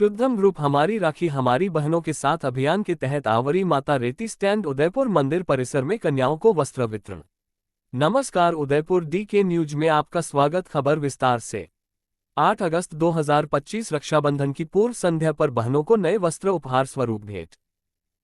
शुद्धम group हमारी राखी हमारी बहनों के साथ अभियान के तहत आवरी माता रेती स्टैंड उदयपुर मंदिर परिसर में कन्याओं को वस्त्र वितरण। नमस्कार, उदयपुर DK न्यूज में आपका स्वागत। खबर विस्तार से। 8 अगस्त 2025 रक्षाबंधन की पूर्व संध्या पर बहनों को नए वस्त्र उपहार स्वरूप भेंट।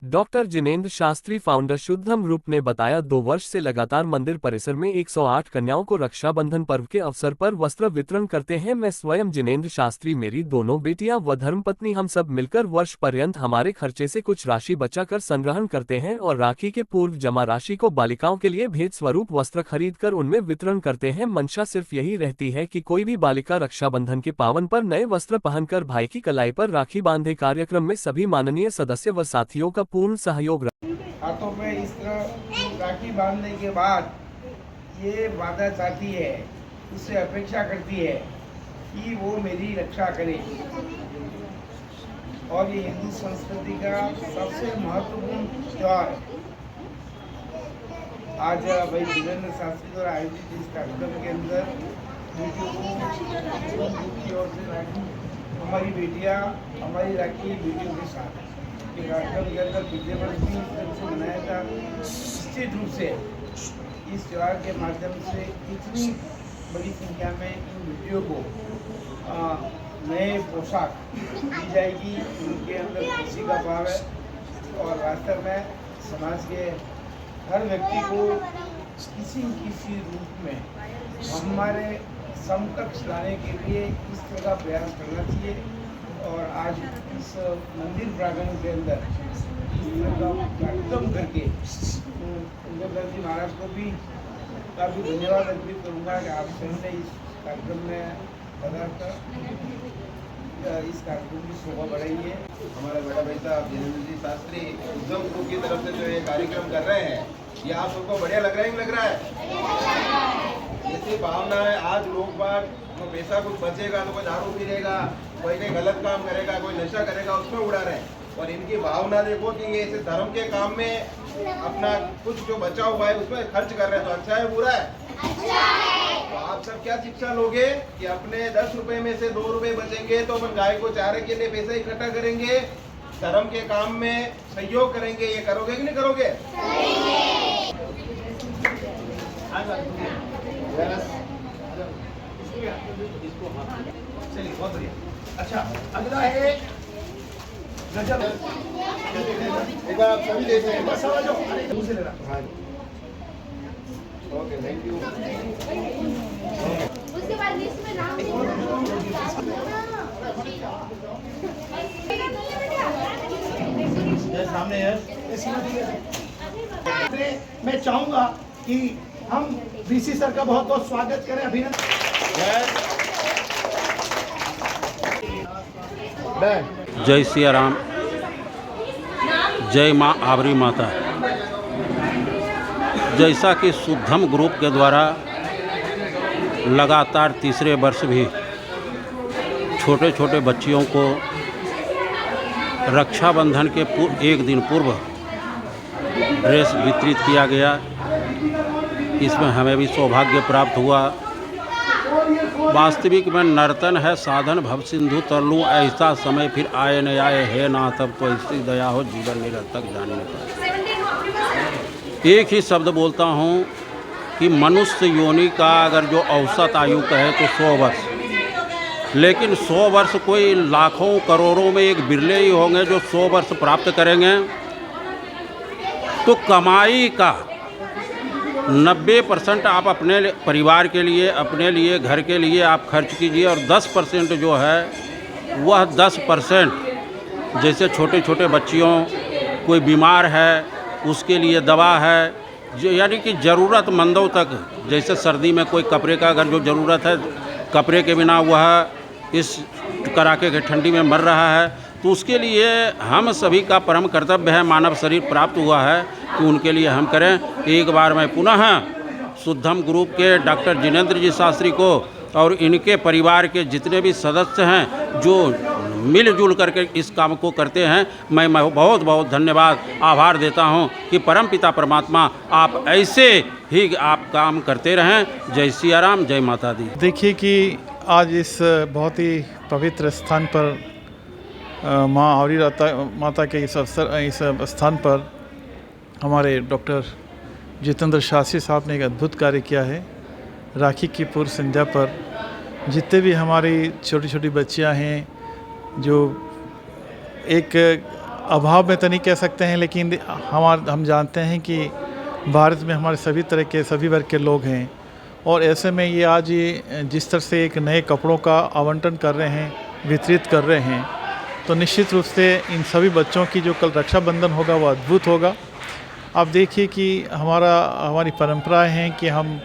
Doctor Jinendra Shastri founder Shuddham group ने बताया, 2 वर्ष से लगातार मंदिर परिसर में 108 कन्याओं को रक्षाबंधन पर्व के अवसर पर वस्त्र वितरण करते हैं। मैं स्वयं जिनेंद्र शास्त्री, मेरी दोनों बेटियां व धर्मपत्नी, हम सब मिलकर वर्ष पर्यंत हमारे खर्चे से कुछ राशि बचाकर संग्रहण करते हैं और राखी के पूर्व जमा राशि को बालिकाओं के लिए भेंट स्वरूप वस्त्र खरीद कर उनमें वितरण करते हैं। मंशा सिर्फ यही रहती है कि कोई भी बालिका रक्षाबंधन के पावन पर नए वस्त्र पहनकर भाई की कलाई पर राखी बांधे। कार्यक्रम में सभी माननीय सदस्य व साथियों का पूर्ण सहयोग रहा। हाथों में इस तरह राखी बांधने के बाद ये वादा चाहती है, उससे अपेक्षा करती है कि वो मेरी रक्षा करे। और ये हिंदू संस्कृति का सबसे महत्वपूर्ण त्योहार है। आज भाई जिनेंद्र शास्त्री द्वारा आयोजित इस कार्यक्रम के अंदर की ओर से राखी हमारी बेटियां, हमारी राखी बेटियों के साथ कार्यक्रम के अंदर पिछले वर्ष भी इस तरह से मनाया था। निश्चित रूप से इस त्यौहार के माध्यम से इतनी बड़ी संख्या में इन बेटियों को नए पोशाक दी जाएगी, उनके अंदर खुशी का भाव है। और वास्तव में समाज के हर व्यक्ति को किसी न किसी रूप में हमारे समकक्ष लाने के लिए इस तरह का प्रयास करना चाहिए। और आज इस मंदिर प्रांगण के अंदर कार्यक्रम करके इंद्रदास जी महाराज को भी काफ़ी धन्यवाद अर्पित करूँगा कि आप स्वयं ने इस कार्यक्रम में पदार्थ इस कार्यक्रम की शोभा बढ़ाई है। हमारा बड़ा भाई साहब जिनेंद्र जी शास्त्री उद्यम ग्रुप की तरफ से जो ये कार्यक्रम कर रहे हैं, ये आप सबको बढ़िया लग रहा है कि लग रहा है? ऐसी भावना है। आज लोग बाग पैसा कुछ बचेगा तो कोई दारू पीएगा, कोई गलत काम करेगा, कोई नशा करेगा, उसमें उड़ा रहे हैं। और इनकी भावना देखो कि ये ऐसे धर्म के काम में अपना कुछ जो बचा हुआ है उसमें खर्च कर रहे हैं। तो अच्छा है बुरा है? अच्छा है। तो आप सब क्या शिक्षा लोगे कि अपने 10 रुपए में से 2 रुपए बचेंगे तो अपन गाय को चारे के लिए पैसा इकट्ठा करेंगे, धर्म के काम में सहयोग करेंगे। ये करोगे कि नहीं करोगे? चलिए, बहुत बढ़िया। अच्छा, अगला है गजब। एक बार आप सभी देख रहे हैं, बस समझो, मुझे लेना। हाँ, ओके, थैंक यू। उसके बाद लिस्ट में नाम सामने है। मैं चाहूंगा कि हम VC सर का बहुत बहुत स्वागत करें, अभिनंदन। जय सिया राम, जय माँ आवरी माता। जैसा कि शुद्धम ग्रुप के द्वारा लगातार तीसरे वर्ष भी छोटे छोटे बच्चियों को रक्षाबंधन के एक दिन पूर्व ड्रेस वितरित किया गया, इसमें हमें भी सौभाग्य प्राप्त हुआ। वास्तविक में नर्तन है साधन, भव सिंधु तरलूं ऐसा समय फिर आए न आए, है ना तब तो ऐसी दया हो जीवन निरर्थक जाने न पाए। एक ही शब्द बोलता हूँ कि मनुष्य योनि का अगर जो औसत आयु कहे तो 100 वर्ष, लेकिन 100 वर्ष कोई लाखों करोड़ों में एक बिरले ही होंगे जो 100 वर्ष प्राप्त करेंगे। तो कमाई का 90% आप अपने परिवार के लिए, अपने लिए, घर के लिए आप खर्च कीजिए और 10% जो है वह 10% जैसे छोटे छोटे बच्चियों, कोई बीमार है उसके लिए दवा है, जो यानी कि ज़रूरतमंदों तक, जैसे सर्दी में कोई कपड़े का अगर जो ज़रूरत है, कपड़े के बिना वह इस कड़ाके के ठंडी में मर रहा है, तो उसके लिए हम सभी का परम कर्तव्य है, मानव शरीर प्राप्त हुआ है कि उनके लिए हम करें। एक बार मैं पुनः शुद्धम ग्रुप के डॉक्टर जिनेंद्र जी शास्त्री को और इनके परिवार के जितने भी सदस्य हैं जो मिलजुल करके इस काम को करते हैं, मैं बहुत बहुत धन्यवाद आभार देता हूं कि परमपिता परमात्मा आप ऐसे ही आप काम करते रहें। जय सिया राम, जय माता दी। देखिए कि आज इस बहुत ही पवित्र स्थान पर माँ आवरी माता के इस स्थान पर हमारे डॉक्टर जितेंद्र शास्त्री साहब ने एक अद्भुत कार्य किया है। राखी की पूर्व संध्या पर जितने भी हमारी छोटी छोटी बच्चियां हैं, जो एक अभाव में तो नहीं कह सकते हैं, लेकिन हम जानते हैं कि भारत में हमारे सभी तरह के सभी वर्ग के लोग हैं, और ऐसे में ये आज जिस तरह से एक नए कपड़ों का आवंटन कर रहे हैं, वितरित कर रहे हैं, तो निश्चित रूप से इन सभी बच्चों की जो कल रक्षाबंधन होगा वो अद्भुत होगा। आप देखिए कि हमारी परंपराएं हैं कि हम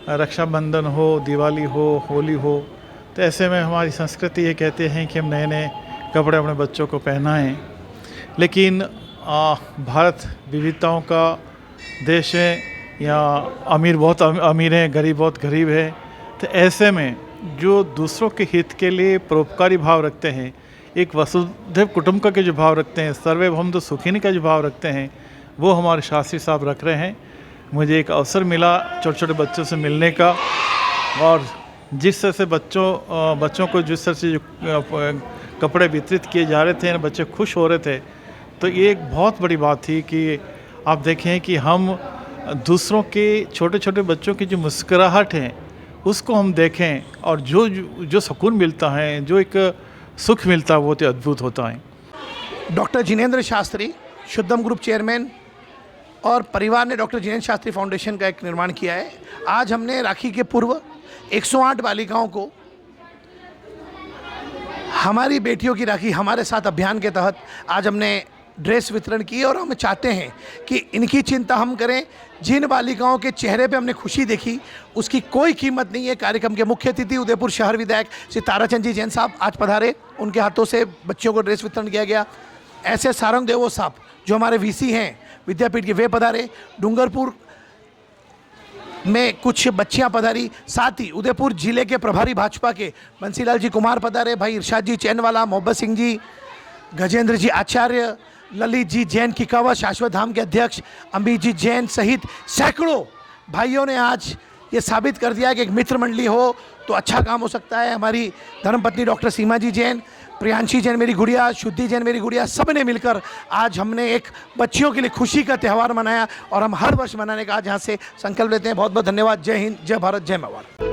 रक्षाबंधन हो, दिवाली हो, होली हो, तो ऐसे में हमारी संस्कृति ये कहते हैं कि हम नए नए कपड़े अपने बच्चों को पहनाएं। लेकिन भारत विविधताओं का देश है, यहाँ अमीर बहुत अमीर हैं, गरीब बहुत गरीब है, तो ऐसे में जो दूसरों के हित के लिए परोपकारी भाव रखते हैं, एक वसुधैव कुटुंबकम के जो भाव रखते हैं, सर्वे भवन्तु सुखिनः का जो भाव रखते हैं, वो हमारे शास्त्री साहब रख रहे हैं। मुझे एक अवसर मिला छोटे छोटे बच्चों से मिलने का, और जिस तरह से बच्चों को जिस तरह से जो कपड़े वितरित किए जा रहे थे, बच्चे खुश हो रहे थे, तो ये एक बहुत बड़ी बात थी कि आप देखें कि हम दूसरों के छोटे छोटे बच्चों की जो मुस्कुराहट है उसको हम देखें, और जो सुकून मिलता है, जो एक सुख मिलता है, वो तो अद्भुत होता है। Doctor Jinendra Shastri Shuddham group chairman और परिवार ने डॉक्टर जिनेंद्र शास्त्री फाउंडेशन का एक निर्माण किया है। आज हमने राखी के पूर्व 108 बालिकाओं को हमारी बेटियों की राखी हमारे साथ अभियान के तहत आज हमने ड्रेस वितरण की, और हम चाहते हैं कि इनकी चिंता हम करें। जिन बालिकाओं के चेहरे पे हमने खुशी देखी उसकी कोई कीमत नहीं है। कार्यक्रम के मुख्य अतिथि उदयपुर शहर विधायक श्री ताराचंद जी जैन साहब आज पधारे, उनके हाथों से बच्चों को ड्रेस वितरण किया गया। ऐसे सारंग देवो साहब जो हमारे वीसी हैं विद्यापीठ के, वे पधारे। डूंगरपुर में कुछ बच्चियां पधारी, साथ ही उदयपुर जिले के प्रभारी भाजपा के बंसीलाल जी कुमार पधारे, भाई इरशाद जी चैनवाला, मोहब्बत सिंह जी, गजेंद्र जी आचार्य, ललित जी जैन किकावा शाश्वत धाम के अध्यक्ष, अमित जी जैन सहित सैकड़ों भाइयों ने आज ये साबित कर दिया कि एक मित्र मंडली हो तो अच्छा काम हो सकता है। हमारी धर्मपत्नी डॉक्टर सीमा जी जैन, प्रियांशी जैन मेरी गुड़िया, शुद्धि जैन मेरी गुड़िया, सब ने मिलकर आज हमने एक बच्चियों के लिए खुशी का त्यौहार मनाया, और हम हर वर्ष मनाने का आज यहाँ से संकल्प लेते हैं। बहुत बहुत धन्यवाद। जय हिंद, जय भारत, जय मां भारत।